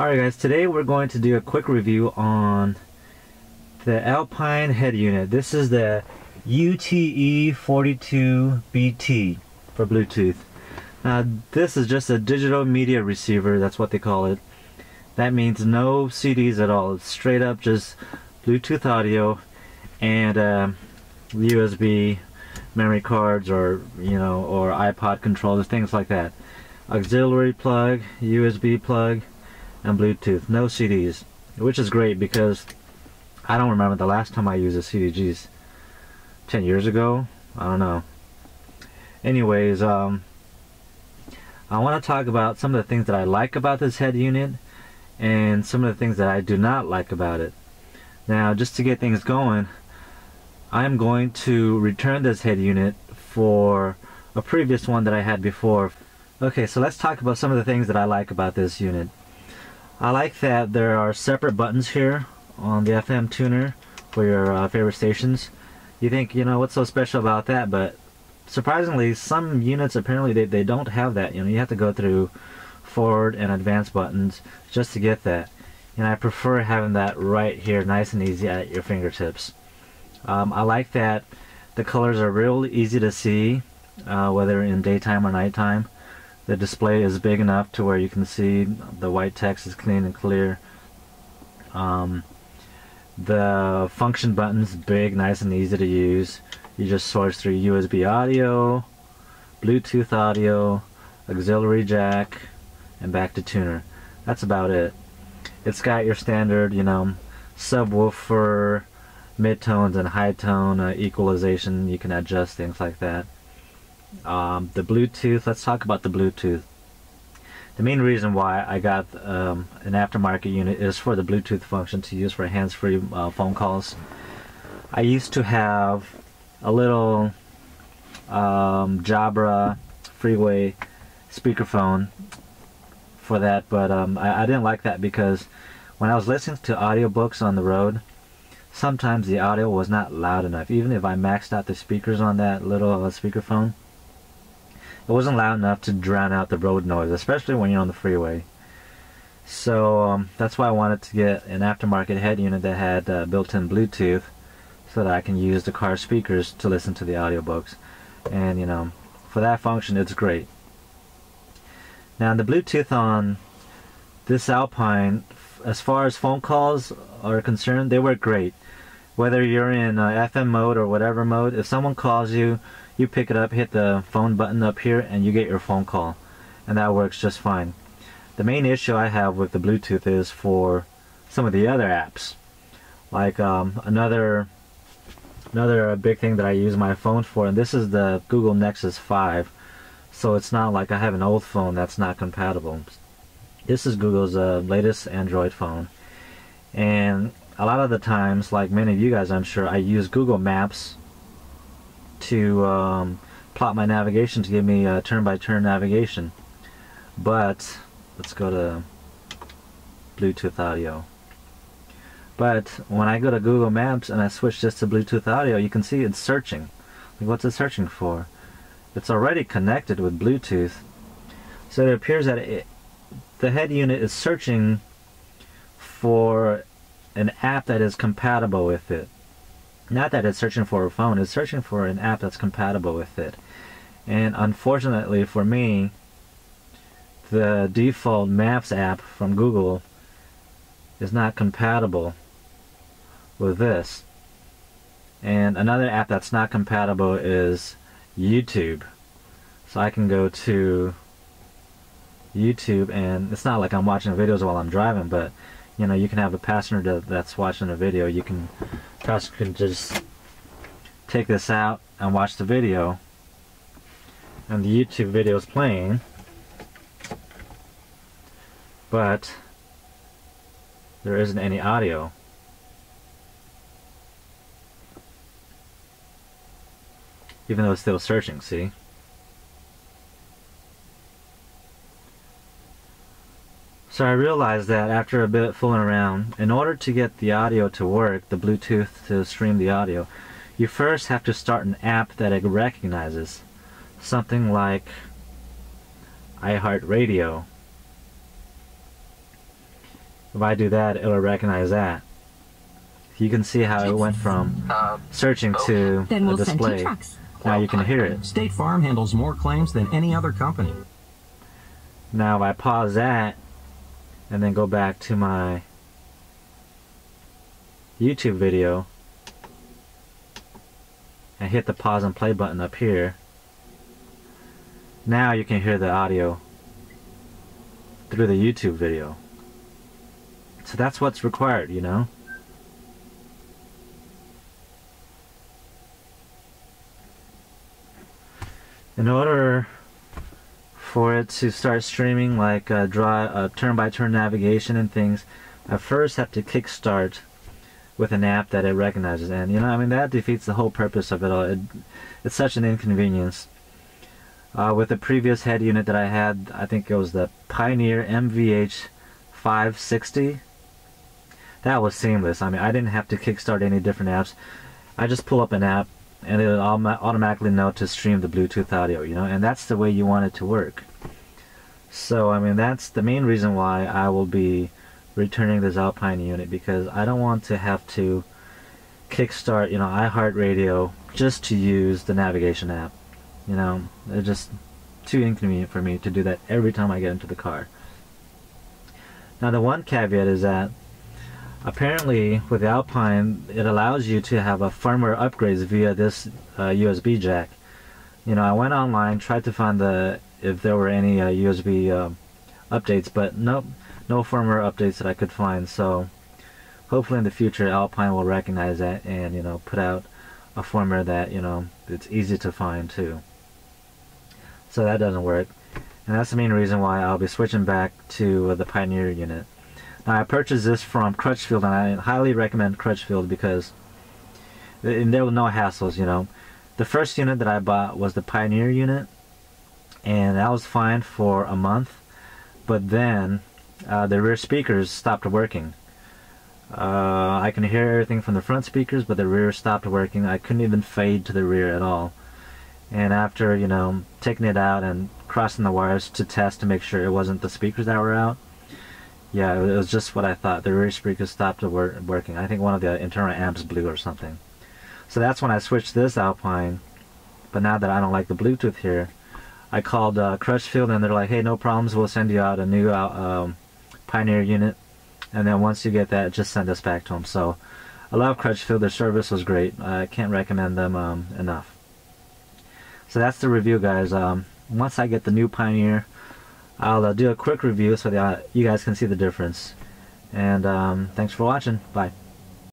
Alright guys, today we're going to do a quick review on the Alpine head unit. This is the UTE-42BT for Bluetooth. Now this is just a digital media receiver, that's what they call it. That means no CDs at all. It's straight up just Bluetooth audio and USB memory cards or or iPod controllers, things like that. Auxiliary plug, USB plug, and Bluetooth. No CDs, which is great because I don't remember the last time I used a CD. Geez, 10 years ago? I don't know. Anyways, I want to talk about some of the things that I like about this head unit and some of the things that I do not like about it. Now, just to get things going, I'm going to return this head unit for a previous one that I had before. Okay, so let's talk about some of the things that I like about this unit. I like that there are separate buttons here on the FM tuner for your favorite stations. You think, what's so special about that? But surprisingly, some units apparently they don't have that. You have to go through forward and advanced buttons just to get that. And I prefer having that right here, nice and easy at your fingertips. I like that the colors are real easy to see, whether in daytime or nighttime. The display is big enough to where you can see the white text is clean and clear. The function button's big, nice and easy to use. You just source through USB audio, Bluetooth audio, auxiliary jack, and back to tuner. That's about it. It's got your standard, subwoofer, mid-tones and high-tone equalization. You can adjust things like that. The Bluetooth, let's talk about the Bluetooth. The main reason why I got an aftermarket unit is for the Bluetooth function to use for hands-free phone calls. I used to have a little Jabra freeway speakerphone for that, but I didn't like that because when I was listening to audiobooks on the road, sometimes the audio was not loud enough. Even if I maxed out the speakers on that little speakerphone, it wasn't loud enough to drown out the road noise, especially when you're on the freeway. So that's why I wanted to get an aftermarket head unit that had built-in Bluetooth so that I can use the car speakers to listen to the audiobooks. And for that function it's great. Now the Bluetooth on this Alpine, as far as phone calls are concerned, they work great. Whether you're in FM mode or whatever mode, if someone calls you, you pick it up, hit the phone button up here, and you get your phone call. And that works just fine. The main issue I have with the Bluetooth is for some of the other apps. Like another big thing that I use my phone for, and this is the Google Nexus 5. So it's not like I have an old phone that's not compatible. This is Google's latest Android phone. And a lot of the times, like many of you guys I'm sure, I use Google Maps to plot my navigation to give me turn-by-turn navigation. But let's go to Bluetooth audio. But when I go to Google Maps and I switch this to Bluetooth audio, you can see it's searching. Like, what's it searching for? It's already connected with Bluetooth, so it appears that the head unit is searching for an app that is compatible with it. Not that it's searching for a phone, it's searching for an app that's compatible with it. And unfortunately for me, the default Maps app from Google is not compatible with this. And another app that's not compatible is YouTube. So I can go to YouTube, and it's not like I'm watching videos while I'm driving, but you can have a passenger that's watching a video. Passenger can just take this out and watch the video, and the YouTube video is playing, but there isn't any audio. Even though it's still searching, see? So I realized that after a bit fooling around, in order to get the audio to work, the Bluetooth to stream the audio, you first have to start an app that it recognizes. Something like iHeartRadio. If I do that, it'll recognize that. You can see how it went from searching to a display. Now you can hear it. State Farm handles more claims than any other company. Now if I pause that and then go back to my YouTube video and hit the pause and play button up here, now you can hear the audio through the YouTube video. So that's what's required, you know. In order for it to start streaming, like turn-by-turn navigation and things, I first have to kickstart with an app that it recognizes, and you know, I mean, that defeats the whole purpose of it all. It's such an inconvenience. With the previous head unit that I had, I think it was the Pioneer MVH-X560. That was seamless. I mean, I didn't have to kickstart any different apps. I just pull up an app and it'll automatically know to stream the Bluetooth audio, you know, and that's the way you want it to work. So, I mean, that's the main reason why I will be returning this Alpine unit, because I don't want to have to kickstart, you know, iHeartRadio just to use the navigation app. You know, it's just too inconvenient for me to do that every time I get into the car. Now, the one caveat is that apparently with the Alpine, it allows you to have a firmware upgrades via this USB jack. You know, I went online, tried to find if there were any USB updates, but nope, no firmware updates that I could find. So hopefully in the future Alpine will recognize that and, you know, put out a firmware that, you know, it's easy to find too. So that doesn't work, and that's the main reason why I'll be switching back to the Pioneer unit. Now, I purchased this from Crutchfield, and I highly recommend Crutchfield because there were no hassles, you know. The first unit that I bought was the Pioneer unit, and that was fine for a month, but then the rear speakers stopped working. I can hear everything from the front speakers, but the rear stopped working. I couldn't even fade to the rear at all. And after, you know, taking it out and crossing the wires to test to make sure it wasn't the speakers that were out, yeah, it was just what I thought. The rear speakers stopped working. I think one of the internal amps blew or something. So that's when I switched this Alpine. But now that I don't like the Bluetooth here, I called Crutchfield, and they're like, hey, no problems, we'll send you out a new Pioneer unit, and then once you get that, just send us back to them. So I love Crutchfield. Their service was great. I can't recommend them enough. So that's the review, guys. Once I get the new Pioneer, I'll do a quick review so that you guys can see the difference. And thanks for watching. Bye.